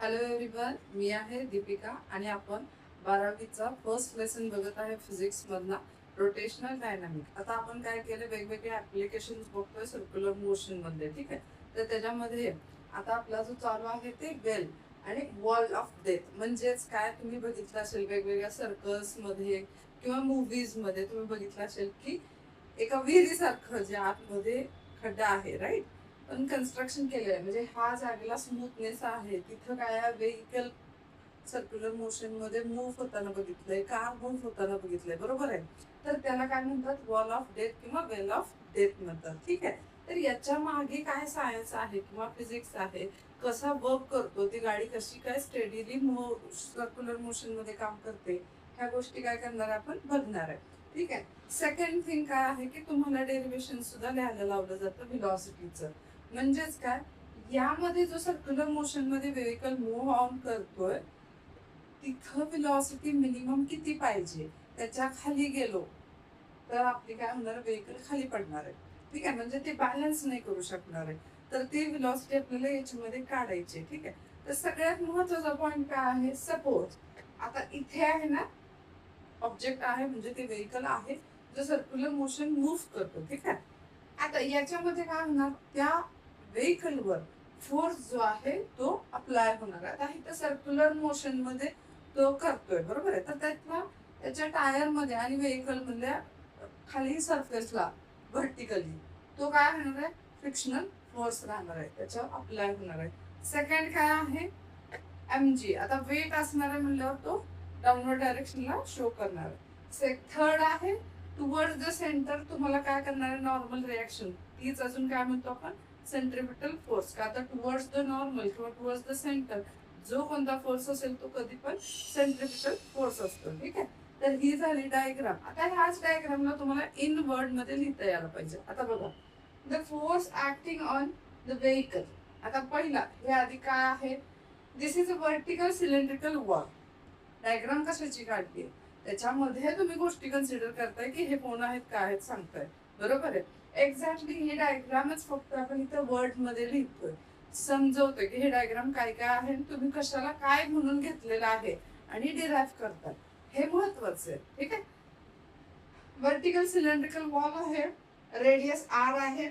Hello everyone, मी आहे दीपिका आणि आपण 12वीचा फर्स्ट लेसन बघत आहे फिजिक्स मधला रोटेशनल डायनामिक. आता आपण काय केलं, वेगवेगळे ऍप्लिकेशन बघतोय सर्क्युलर मोशन मध्ये. ठीक आहे, तर त्याच्यामध्ये आता आपला जो चालू आहे ते वेल आणि वॉल ऑफ डेथ. म्हणजेच काय, तुम्ही बघितलं असेल वेगवेगळ्या सर्कल्स मध्ये किंवा मूवीज मध्ये तुम्ही बघितलं असेल की एका विहिरीसारखं जे आतमध्ये खड्डा आहे, राईट. पण कन्स्ट्रक्शन केलंय म्हणजे हा जागेला स्मूथनेस आहे, तिथं काय व्हेकल सर्क्युलर मोशन मध्ये मूव्ह होताना बघितलंय, कार मूव्ह होताना बघितलंय, बरोबर आहे. तर त्याला काय म्हणतात, वॉल ऑफ डेथ किंवा वेल ऑफ डेथ म्हणतात. ठीक आहे, तर याच्या मागे काय सायन्स आहे किंवा फिजिक्स आहे, कसा वर्क करतो, ती गाडी कशी काय स्टेडीली सर्क्युलर मोशन मध्ये काम करते, ह्या गोष्टी काय करणार आपण बघणार आहे. ठीक आहे, सेकंड थिंग काय आहे की तुम्हाला डेरिवेशन सुद्धा लिहायला लावलं जातं व्हेलॉसिटीचं. म्हणजेच काय, यामध्ये जो सर्क्युलर मोशन मध्ये व्हेकल मूव्ह ऑन करतोय तिथं व्हेलॉसिटी मिनिमम किती पाहिजे, त्याच्या खाली गेलो तर आपली काय होणार, व्हेकल खाली पडणार आहे. ठीक आहे, म्हणजे ते बॅलन्स नाही करू शकणार आहे. तर ती व्हेलॉसिटी आपल्याला याच्यामध्ये काढायची. ठीक आहे, तर सगळ्यात महत्वाचा पॉइंट काय आहे, सपोज आता इथे आहे ना, ऑब्जेक्ट आहे म्हणजे ते व्हेकल आहे जो सर्क्युलर मोशन मूव्ह करतो. ठीक आहे, आता याच्यामध्ये काय होणार, त्या व्हेकलवर फोर्स जो आहे तो अप्लाय होणार आहे. आता इथं सर्क्युलर मोशन मध्ये तो करतोय, बरोबर आहे. तर त्याच्या टायर मध्ये आणि व्हेकल मधल्या खाली सरफेसला व्हर्टिकली तो काय होणार आहे, फ्रिक्शनल फोर्स राहणार आहे, त्याच्यावर अप्लाय होणार आहे. सेकंड काय आहे, mg. आता वेट असणार आहे म्हणल्यावर तो डाऊनवर्ड डायरेक्शनला शो करणार आहे. थर्ड आहे टुवर्ड्स द सेंटर, तुम्हाला काय करणार आहे, नॉर्मल रिॲक्शन. तीच अजून काय म्हणतो आपण, सेंट्रिपिटल फोर्स. का तर टुवर्ड्स द नॉर्मल किंवा टुवर्ड्स द सेंटर जो कोणता फोर्स असेल तो कधी पण सेंट्रिपिटल फोर्स असतो. ठीक आहे, तर ही झाली डायग्राम. आता ह्याच डायग्रामला तुम्हाला इन वर्ड मध्ये लिहिता यायला पाहिजे. आता बघा, the force acting on the vehicle. आता पहिला हे आधी काय आहे, this is a vertical cylindrical wall. Diagram कशाची काढली, त्याच्यामध्ये तुम्ही गोष्टी कन्सिडर करताय की हे कोण आहेत, काय आहेत सांगताय, बरोबर आहे. एक्झॅक्टली ही डायग्रामच फक्त आपण इथं वर्ड मध्ये लिहितोय, समजवतोय की हे डायग्राम काय काय आहे, तुम्ही कशाला काय म्हणून घेतलेलं आहे आणि डिराइव्ह करतात, हे महत्वाचं आहे. ठीक आहे, वर्टिकल सिलेंड्रिकल वॉल आहे, रेडियस आर आहे,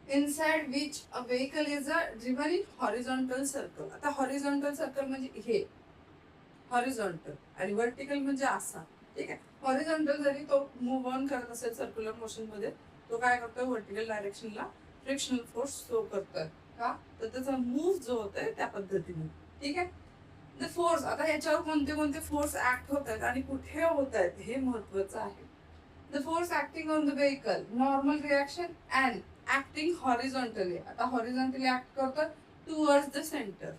inside which a vehicle is a driven in horizontal circle. आता हॉरिझॉन्टल सर्कल म्हणजे हे हॉरिझॉन्टल आणि वर्टिकल म्हणजे असा. ठीक आहे, हॉरिझॉन्टल जरी तो मूव्ह ऑन करत असेल सर्क्युलर मोशन मध्ये, तो काय करतोय, व्हर्टिकल डायरेक्शनला फ्रिक्शनल फोर्स शो करतोय. का तर त्याचा मूव्ह जो होतोय त्या पद्धतीने. ठीक आहे, द फोर्स, आता याच्यावर कोणते कोणते फोर्स ऍक्ट होत आहेत आणि कुठे होत आहेत हे महत्वाचं आहे. The force acting on the vehicle, normal reaction and acting horizontally. आता हॉरिझॉन्टली ऍक्ट करतोय towards the centre.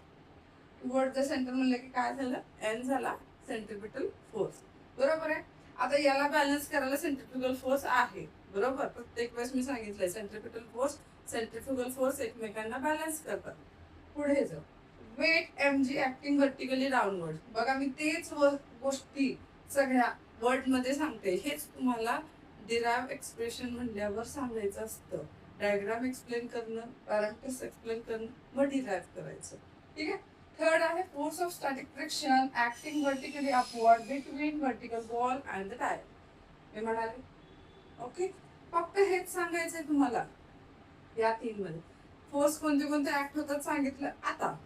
Towards the centre म्हणलं की काय झालं, एन झाला सेंट्रिपिटल फोर्स, बरोबर आहे. आता याला बॅलन्स करायला सेंट्रिफ्युगल फोर्स आहे, बरोबर. प्रत्येक वेळेस मी सांगितलंय सेंट्रिपिटल फोर्स सेंट्रिफ्युगल फोर्स एकमेकांना बॅलन्स करतात. पुढे जाऊ, weight mg acting vertically downward. बघा मी तेच गोष्टी सगळ्या वर्ड मध्ये सांगते, हेच तुम्हाला डिराइव्ह एक्सप्रेशन म्हणल्यावर सांगायचं असतं. डायग्राम एक्सप्लेन करणं, पॅरामीटर्स एक्सप्लेन करणं, मग डिराइव्ह करायचं. ठीक आहे, थर्ड आहे force of static friction acting vertically upward between vertical wall and the tyre. मी म्हणाले ओके, फक्त हेच सांगायचंय तुम्हाला या तीन मध्ये. फोर्स कोणते कोणते ऍक्ट होतात सांगितलं. आता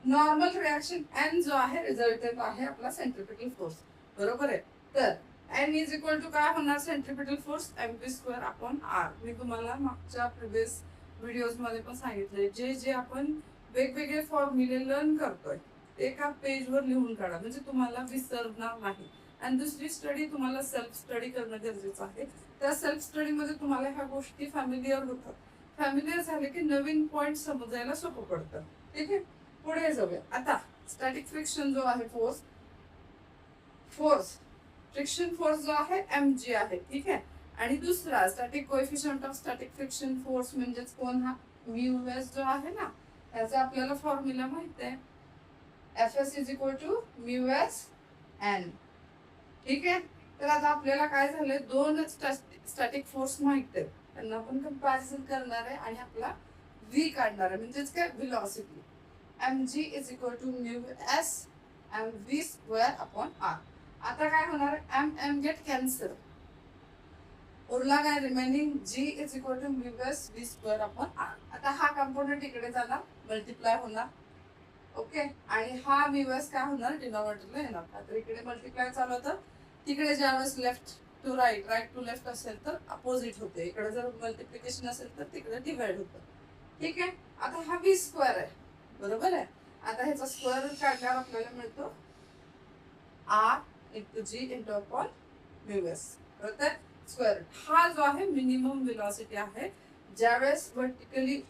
नॉर्मल रिॲक्शन एन जो आहे रिझल्टंट आहे आपला सेंट्रिपिटल फोर्स, बरोबर आहे. तर एन इज इक्वल टू काय होणार, centripetal force mp square upon R. मी तुम्हाला मागच्या प्रिव्हियस व्हिडिओज मध्ये पण सांगितलंय, जे जे आपण वेगवेगळे फॉर्म्युले लर्न करतोय ते एका पेजवर लिहून काढा, म्हणजे तुम्हाला विसरणार नाही. आणि दुसरी स्टडी, तुम्हाला सेल्फ स्टडी करणं गरजेचं आहे. त्या सेल्फ स्टडी मध्ये तुम्हाला ह्या गोष्टी फॅमिलियर होतात. फॅमिलियर झाले की नवीन पॉइंट समजायला सोपं पडतं. ठीक आहे, पुढे जाऊया. आता स्टॅटिक फ्रिक्शन जो आहे फोर्स, फ्रिक्शन फोर्स जो आहे mg आहे. ठीक आहे, आणि दुसरा static coefficient of static friction force म्हणजेच कोण, हा म्यू जो आहे ना, त्याचा आपल्याला फॉर्म्युला माहित आहे, Fs is equal to mu s N. ठीक आहे, तर आता आपल्याला काय झालंय, दोन स्टॅटिक फोर्स माहित आहेत, त्यांना आपण कंपॅरिझन करणार आहे आणि आपला v काढणार आहे, म्हणजेच काय, velocity. mg is equal to mu s mv square upon R. आता काय होणार, एम एम गेट कॅन्सल, उरला काय remaining g is equal to mu s v square upon R. आता हा कंपोनंट इकडे जाणार, मल्टिप्लाय होणार. ओके, आणि हा म्यू एस काय होणार, डिनॉमिनेटरला येणार. तर इकडे मल्टिप्लाय चालू होतं, तिकडे ज्यावेळेस left to right, right to left असेल तर अपोजिट होते. इकडे जर मल्टिप्लिकेशन असेल तर तिकडे डिवाइड होतं. ठीक आहे, आता हा v स्क्वेअर आहे, बरोबर आहे. आता ह्याचा स्क्वेअर रूट काढल्यावर आपल्याला मिळतो r इंटू जी इंटू अपॉन म्यू एस. बरोबर, स्क्वेअर रूट. हा जो आहे मिनिमम वेलोसिटी आहे. ज्यावेळेस वर्टिकली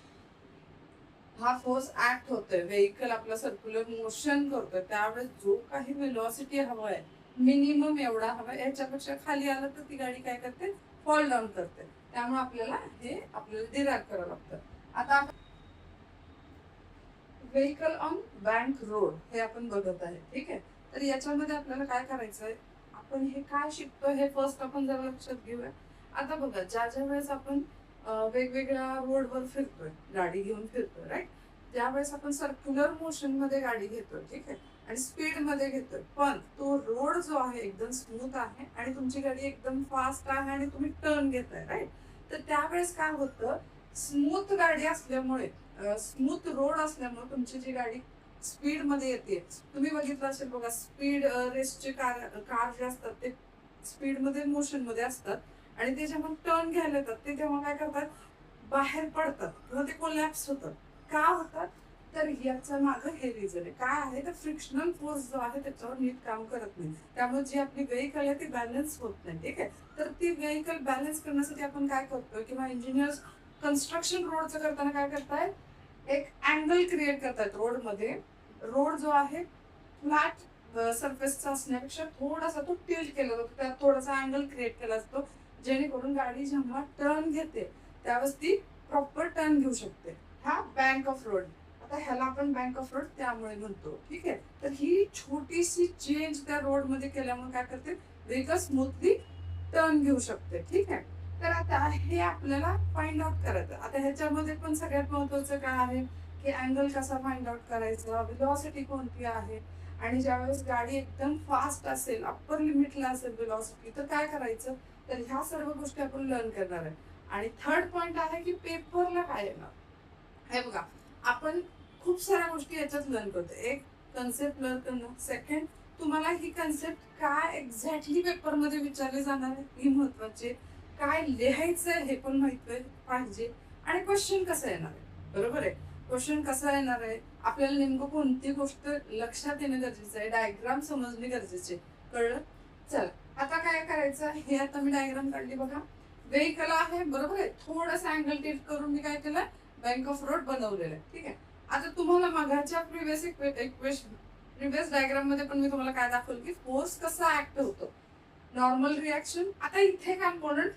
हा फोर्स ऍक्ट होतोय, व्हेकल आपला सर्क्युलर मोशन करतोय, त्यावेळेस जो काही वेलोसिटी हवा आहे, मिनिमम एवढा हवा, याच्यापेक्षा खाली आलं तर ती गाडी काय करते, फॉल डाऊन करते. त्यामुळे आपल्याला हे डिराइव्ह करावं लागतं. आता व्हेकल ऑन बँक रोड हे आपण बघत आहे. ठीक आहे, तर याच्यामध्ये आपल्याला काय करायचंय, आपण हे काय शिकतो हे फर्स्ट आपण जरा लक्षात घेऊया. आता बघा, ज्या ज्या वेळेस आपण वेगवेगळ्या रोडवर फिरतोय, गाडी घेऊन फिरतोय, राईट, त्यावेळेस आपण सर्क्युलर मोशन मध्ये गाडी घेतोय. ठीक आहे, आणि स्पीड मध्ये घेतोय, पण तो रोड जो आहे एकदम स्मूथ आहे आणि तुमची गाडी एकदम फास्ट आहे आणि तुम्ही टर्न घेताय, राईट. तर त्यावेळेस काय होतं, स्मूथ गाडी असल्यामुळे, स्मूथ रोड असल्यामुळे तुमची जी गाडी स्पीड मध्ये येते, तुम्ही बघितलं असेल बघा, स्पीड रेसचे कार जे असतात ते स्पीड मध्ये मोशन मध्ये असतात, आणि ते जेव्हा टर्न घ्यायला येतात ते तेव्हा काय करतात, बाहेर पडतात किंवा ते कोलॅप्स होतात. का होतात, तर याच्या मागे हे रिझन आहे. काय आहे, तर फ्रिक्शनल फोर्स जो आहे त्याच्यावर नीट काम करत नाही, त्यामुळे जी आपली व्हेकल आहे ती बॅलन्स होत नाही. ठीक आहे, तर ती व्हेकल बॅलन्स करण्यासाठी आपण काय करतोय, किंवा इंजिनियर्स कन्स्ट्रक्शन रोडचं करताना काय करतायत, एक अँगल क्रिएट करतात रोडमध्ये. रोड जो आहे फ्लॅट सरफेसचा असण्यापेक्षा थोडासा तो टिल्ट केला जातो, त्यात थोडासा अँगल क्रिएट केला जातो, जेणेकरून गाडी जेव्हा टर्न घेते त्यावेळेस ती प्रॉपर टर्न घेऊ शकते. हा बँक ऑफ रोड. आता ह्याला आपण बँक ऑफ रोड त्यामुळे म्हणतो. ठीक आहे, तर ही छोटीशी चेंज त्या रोड मध्ये केल्यामुळे काय करते, व्हेकल स्मूथली टर्न घेऊ शकते. ठीक आहे, तर आता हे आपल्याला फाइंड आउट करायचं. आता ह्याच्यामध्ये पण सगळ्यात महत्वाचं काय आहे, की अँगल कसा फाइंड आउट करायचा, वेलोसिटी कोणती आहे, आणि ज्यावेळेस गाडी एकदम फास्ट असेल, अप्पर लिमिटला असेल वेलोसिटी, तर काय करायचं. तर ह्या सर्व गोष्टी आपण लर्न करणार आहे. आणि थर्ड पॉइंट आहे की पेपरला काय येणार. हे बघा, आपण खूप साऱ्या गोष्टी याच्यात लर्न करतो. एक, कन्सेप्ट लर्न करणं. सेकंड, तुम्हाला ही कन्सेप्ट काय एक्झॅक्टली पेपरमध्ये विचारली जाणार आहे ही महत्वाची. काय लिहायचं हे पण माहित पाहिजे, आणि क्वेश्चन कसं येणार आहे. बरोबर आहे, क्वेश्चन कसा येणार आहे, आपल्याला नेमकं कोणती गोष्ट लक्षात येणं गरजेचं आहे, डायग्राम समजणे गरजेचे. कळलं, चल आता काय करायचं, हे आता मी डायग्राम काढली बघा. व्हेकल आहे, बरोबर आहे, थोडंसं अँगल टिल्ट करून मी काय केलं, बँक ऑफ रोड बनवलेलं आहे. ठीक आहे, आता तुम्हाला मागाच्या प्रिव्हियस डायग्राम मध्ये पण मी तुम्हाला काय दाखवलं, की फोर्स कसा ऍक्ट होतो, नॉर्मल रिॲक्शन. आता इथे कंपोनंट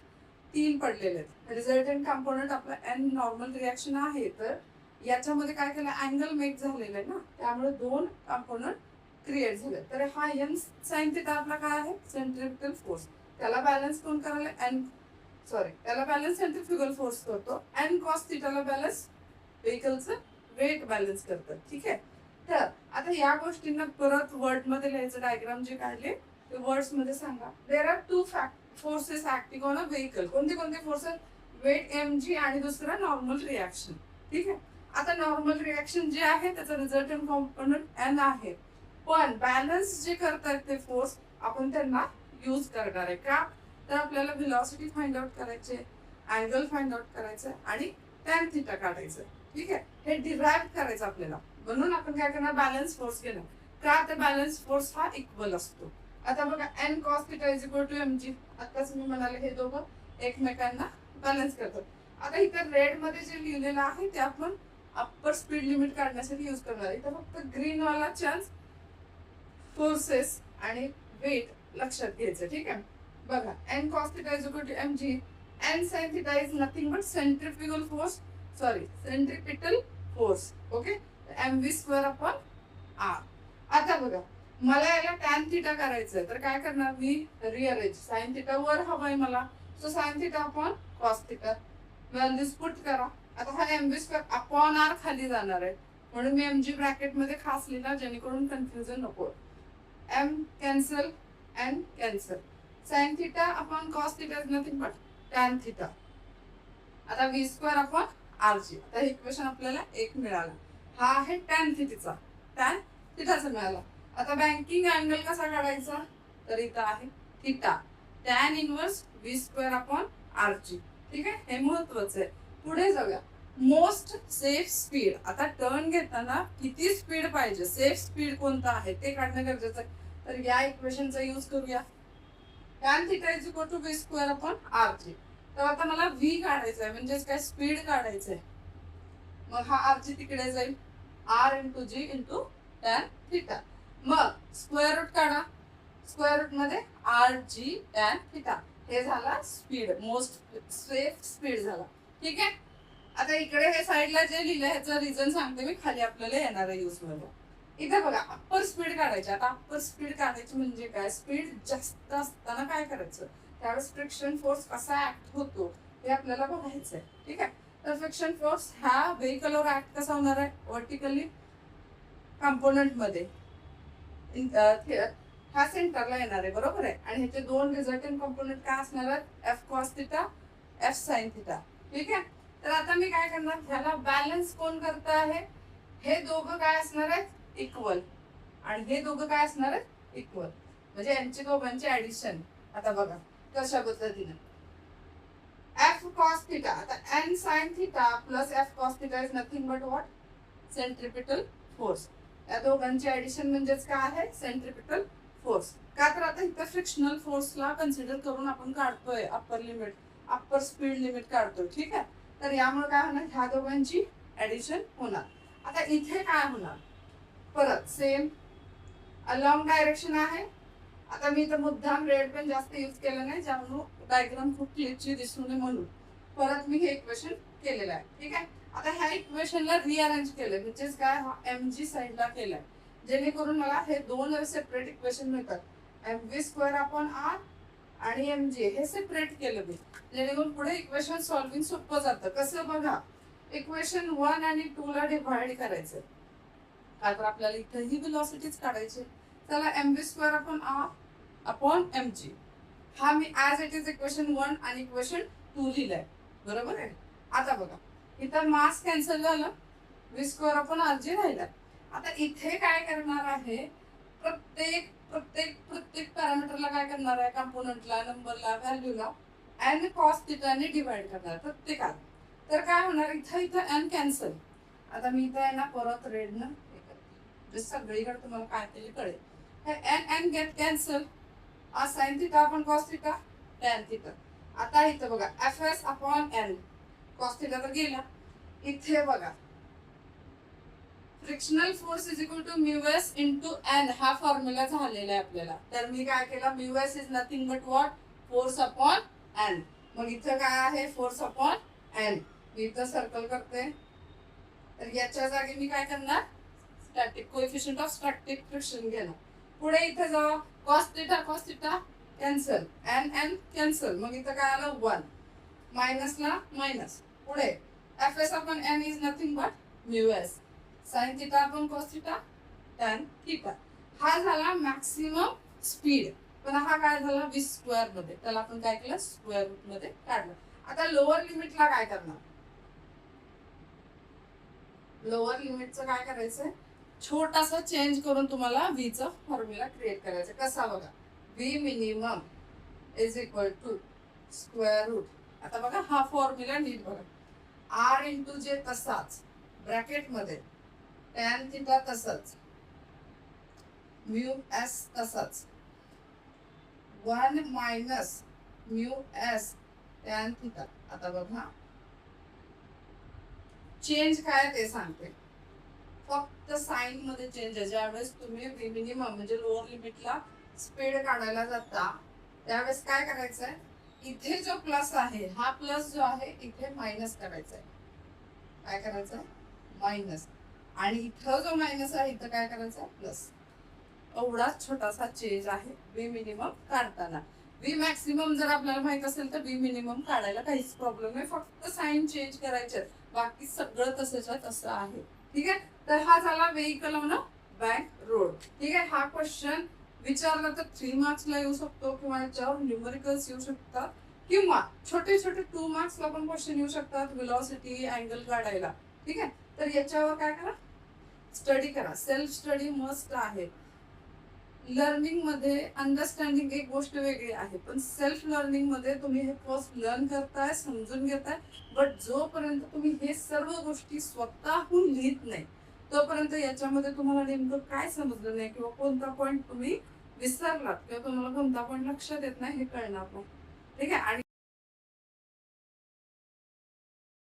3 पडलेले आहेत, रिझल्टंट कंपोनंट आपला एन नॉर्मल रिॲक्शन आहे. तर याच्यामध्ये काय केलं, अँगल मेक झालेलं आहे ना, त्यामुळे 2 कंपोनंट क्रिएट झाले. तर हा एन साइन थिटा आपला काय आहे, सेंट्रिफ्युगल फोर्स. त्याला बॅलन्स कोण करायला, त्याला बॅलन्स सेंट्रिफ्युगल फोर्स करतो. एन कॉस थिटाला बॅलन्स व्हेकलचं वेट बॅलन्स करतात. ठीक आहे, तर आता या गोष्टींना परत वर्ड मध्ये लिहायचं. डायग्राम जे काढले ते वर्ड्स मध्ये सांगा. There are 2 forces acting on a vehicle. कोणते कोणते फोर्सेस, वेट mg आणि दुसरा नॉर्मल रिॲक्शन. ठीक आहे, आता नॉर्मल रिॲक्शन जे आहे त्याचा रिझल्टंट कॉम्पोनंट एन आहे, पण बॅलन्स जे करतात ते फोर्स आपण त्यांना यूज करणार आहे. का, तर आपल्याला व्हेलॉसिटी फाइंड आउट करायचे, अँगल फाइंड आउट करायचं आणि टॅन थिटा काढायचं. ठीक आहे, हे डिराइव्ह करायचं आपल्याला, म्हणून आपण काय करणार, बॅलन्स फोर्स घेणार. का, तर बॅलन्स फोर्स हा इक्वल असतो. आता बघा, N cos theta is equal to mg. आताच मी म्हणाले हे दोघं एकमेकांना बॅलन्स करतात. आता इथं रेड मध्ये जे लिहिलेलं आहे ते आपण अप्पर स्पीड लिमिट काढण्यासाठी यूज करणार आहे. तर फक्त ग्रीन वाला चान्स फोर्सेस आणि वेट लक्षात घ्यायचं. ठीक आहे, बघा, N cos theta is equal to mg. N sine theta is nothing but centrifugal force, centripetal force. Okay, mv square upon R. आता बघा, मला याला टॅन थिटा करायचंय, तर काय करणार मी, रिअरेंज. साइन थिटा वर हवाय मला, so sine theta upon cos theta. Values put करा. आता हा mv स्क्वेअर अपॉन आर खाली जाणार आहे, म्हणून मी mg ब्रॅकेट मध्ये खास लिहिला जेणेकरून कन्फ्युजन नको. m cancel, n cancel. sin theta upon cos theta is nothing but tan theta. आता v स्क्वेअर अपॉन rg. आता हे इक्वेशन आपल्याला एक मिळालं. हा आहे tan थिटाचा, tan थिटाचा मिळाला. आता बँकिंग अँगल कसा काढायचा, तर इथं आहे theta, tan inverse v square upon rg. ठीक आहे, हे महत्वाचं आहे. पुढे जाऊया. Most safe speed. आता टर्न घेताना किती स्पीड पाहिजे, सेफ स्पीड कोणतं आहे ते काढणं गरजेचं आहे. तर या इक्वेशनचा यूज करूया. tan theta is equal to v square upon rg. तर आता मला v काढायचं आहे, म्हणजेच काय स्पीड काढायचं आहे. मग हा rg तिकडे जाईल, r into g into tan theta. मग स्क्वेअर रूट काढा, स्क्वेअर रूट मध्ये rg tan थिटा. हे झाला स्पीड, मोस्ट सेफ स्पीड झाला. ठीक आहे. आता इकडे हे साईडला जे लिहिलं ह्याचं रिझन सांगते मी, खाली आपल्याला येणार आहे यूज मध्ये. इथे बघा अप्पर स्पीड काढायची. आता अप्पर स्पीड काढायची म्हणजे काय, स्पीड जास्त असताना काय करायचं, त्यावेळेस फ्रिक्शन फोर्स कसा ऍक्ट होतो हे आपल्याला बघायचं आहे. ठीक आहे. तर फ्रिक्शन फोर्स ह्या व्हेकलवर ऍक्ट कसा होणार आहे, व्हर्टिकली कंपोनंट मध्ये ह्या सेंटरला येणार आहे, बरोबर आहे. आणि ह्याचे दोन रिझल्टंट कंपोनंट काय असणार आहेत, F cos theta, F sine theta. ठीक आहे. तर आता मी काय करणार, ह्याला बॅलन्स कोण करत आहे, हे दोघं काय असणार आहेत इक्वल, आणि हे दोघं काय असणार आहेत इक्वल, म्हणजे यांचे दोघांचे ऍडिशन. आता बघा कशा पद्धतीने एफ कॉस थिटा. आता N sine theta plus F cos theta is nothing but what, centripetal force. या दोघांचे ऍडिशन म्हणजेच काय आहे, सेंट्रिपिटल फोर्स. का तर आता इथं फ्रिक्शनल फोर्सला कन्सिडर करून आपण काढतोय upper limit, upper speed limit काढतोय. ठीक आहे. तर यामुळे काय होणार, ह्या दोघांची ऍडिशन होणार. आता इथे काय होणार, परत सेम अलॉंग डायरेक्शन आहे. आता मी तर मुद्दाम रेड पेन जास्त यूज केलं नाही, ज्यामुळे डायग्राम खूप क्लिअरची दिसू नये म्हणून परत मी हे इक्वेशन केलेलं आहे. ठीक आहे. आता ह्या इक्वेशनला रिअरेंज केलंय, म्हणजेच काय, हा mg साईडला केलाय, जेणेकरून मला हे दोन सेपरेट इक्वेशन मिळतात. mv स्क्वेअर अपॉन r आणि mg हे सेपरेट केलं मी, जेणेकरून पुढे इक्वेशन सॉल्विंग सोपं जातं. कसं बघा, इक्वेशन 1 आणि 2 ला डिव्हाइड करायचं, का तर आपल्याला इथं ही व्हेलॉसिटीज काढायची. चला mv square upon r upon mg हा मी ऍज इट इज इक्वेशन 1 आणि इक्वेशन 2 लिहिलंय, बरोबर आहे. आता बघा इथं मास कॅन्सल झालं, v स्क्वेअर अपॉन rg राहिला. आता इथे काय करणार आहे, प्रत्येक प्रत्येक प्रत्येक पॅरामीटरला काय करणार आहे, कंपोनंटला, नंबरला, व्हॅल्यूला n cos थिटा ने डिवाइड करणार प्रत्येकाला. तर काय होणार, इथं इथं n कॅन्सल. आता मी इथं आहे ना परत रेड न सगळीकडे तुम्हाला काय केली कळेल. हे n get cancel, sin theta upon cos theta, tan theta. आता इथं बघा fs upon n, cos theta तर गेला. इथे बघा frictional force is equal to mu s into N हा फॉर्म्युला झालेला आहे आपल्याला. तर मी काय केला, mu s is nothing but what, force upon N. मग इथं काय आहे, फोर्स अपॉन एन. मी इथं सर्कल करते. तर याच्या जागी मी काय करणार, static coefficient of static friction घेणार. पुढे इथं जाऊ, cos theta cancel, N cancel. मग इथं काय आलं 1, मायनसला मायनस. पुढे fs upon n is nothing but mu s sin theta upon cos theta, tan theta. हा झाला मॅक्सिमम स्पीड, पण हा काय झाला v स्क्वेअर मध्ये, त्याला आपण काय केलं, स्क्वेअर रूट मध्ये काढलं. आता लोअर लिमिटला काय करणार, लोअर लिमिटचं काय करायचंय, छोटासा चेंज करून तुम्हाला v चा फॉर्म्युला क्रिएट करायचा. कसा बघा, v minimum is equal to square root. आता बघा हा फॉर्म्युला नीट बघा, r इंटू जे तसाच ब्रॅकेट मध्ये, tan थिटा तसंच, म्यू एस तसंच, 1 minus mu S tan theta. आता बघा चेंज काय ते सांगते, फक्त साइन मध्ये चेंज आहे. ज्यावेळेस तुम्ही v मिनिमम म्हणजे लोअर लिमिटला स्पीड काढायला जाता त्यावेळेस काय करायचंय, इथे जो प्लस आहे हा प्लस जो आहे इथे मायनस करायचा आहे. काय करायचं आहे, मायनस. आणि इथं जो मायनस आहे इथं काय करायचं, प्लस. एवढाच छोटासा चेंज आहे v मिनिमम काढताना. v मॅक्सिमम जर आपल्याला माहित असेल तर v मिनिमम काढायला काहीच प्रॉब्लेम नाही, फक्त साइन चेंज करायचे, बाकी सगळं तसंच्या तसं आहे. ठीक आहे. तर हा झाला vehicle on a bank road. ठीक आहे. हा क्वेश्चन विचारला तर 3 मार्क्सला येऊ शकतो किंवा याच्यावर न्यूमरिकल्स येऊ शकतात किंवा छोटे छोटे 2 मार्क्सला पण क्वेश्चन येऊ शकतात व्हेलॉसिटी अँगल काढायला. ठीक आहे. तर याच्यावर काय करा, स्टडी करा. सेल्फ स्टडी मस्ट आहे. लर्निंग मध्ये अंडरस्टँडिंग एक गोष्ट वेगळी आहे, पण सेल्फ लर्निंग मध्ये तुम्ही हे फर्स्ट लर्न करताय, समजून घेताय, बट जोपर्यंत तुम्ही हे सर्व गोष्टी स्वतःहून लिहित नाही तोपर्यंत याच्यामध्ये तुम्हाला नेमकं काय समजलं नाही किंवा कोणता पॉईंट तुम्ही विसरलात किंवा तुम्हाला कोणता पॉईंट लक्षात येत नाही हे कळणार नाही. ठीक आहे. आणि